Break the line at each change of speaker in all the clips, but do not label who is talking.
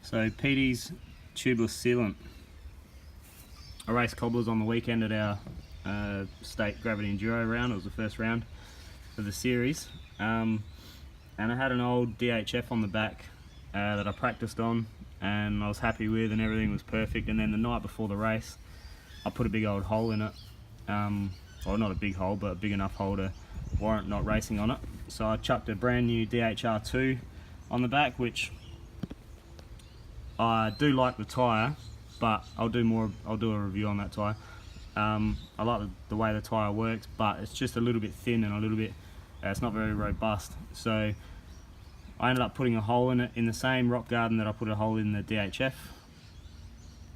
So Peaty's Tubeless Sealant. I raced cobblers on the weekend at our state gravity enduro round. It was the first round of the series, and I had an old DHF on the back that I practiced on and I was happy with, and everything was perfect. And then the night before the race I put a big old hole in it, well, not a big hole but a big enough hole to warrant not racing on it. So I chucked a brand new DHR2 on the back, which I do like the tyre, but I'll do a review on that tyre. I like the way the tyre works, but it's just a little bit thin and a little bit, it's not very robust. So I ended up putting a hole in it in the same rock garden that I put a hole in the DHF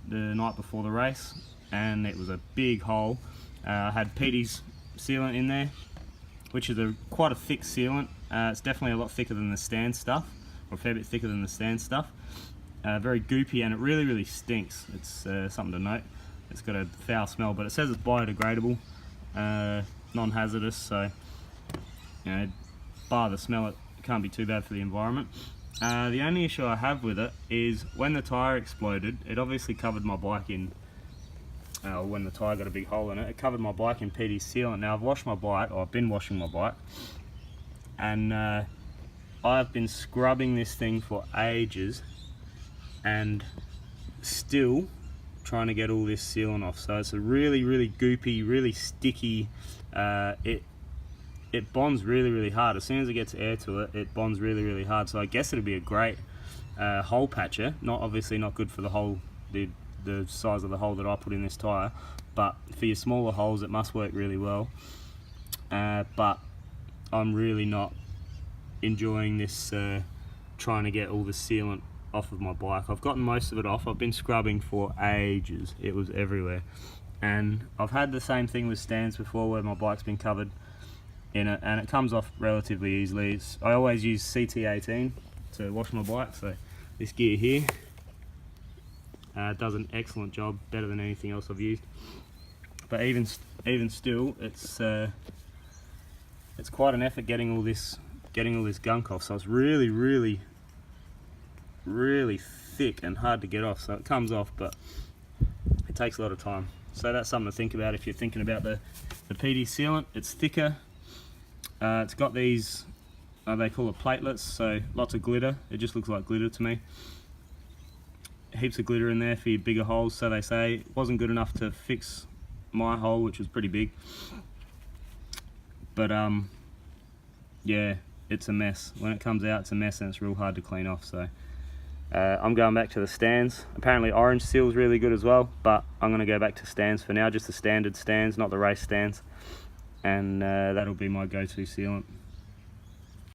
the night before the race, and it was a big hole. I had Peaty's sealant in there, which is quite a thick sealant. It's definitely a lot thicker than the stand stuff, or a fair bit thicker than the stand stuff. Very goopy, and it really stinks. It's something to note. It's got a foul smell, but it says it's biodegradable, non-hazardous, so you know, bar the smell, it can't be too bad for the environment. The only issue I have with it is when the tyre exploded, it obviously covered my bike in, when the tyre got a big hole in it, it covered my bike in Peaty sealant. Now I've washed my bike, or I've been washing my bike, and I've been scrubbing this thing for ages and still trying to get all this sealant off. So it's a really goopy, really sticky, it bonds really hard. As soon as it gets air to it, it bonds really hard. So I guess it'll be a great hole patcher. Obviously not good for the hole, the size of the hole that I put in this tyre, but for your smaller holes it must work really well. But I'm really not enjoying this, trying to get all the sealant off of my bike. I've gotten most of it off. I've been scrubbing for ages. It was everywhere, and I've had the same thing with stands before where my bike's been covered in it and it comes off relatively easily. I always use CT18 to wash my bike, so this gear here does an excellent job, better than anything else I've used. But even still, it's quite an effort getting all this gunk off. So it's really thick and hard to get off. So it comes off, but it takes a lot of time. So that's something to think about if you're thinking about the Peaty sealant. It's thicker. It's got these, they call it platelets, so lots of glitter. It just looks like glitter to me. Heaps of glitter in there for your bigger holes, so they say. It wasn't good enough to fix my hole, which was pretty big. But yeah, it's a mess. When it comes out, it's a mess, and it's real hard to clean off. So I'm going back to the stands. Apparently orange seal's really good as well, but I'm going to go back to stands for now, just the standard stands, not the race stands. And that'll be my go-to sealant.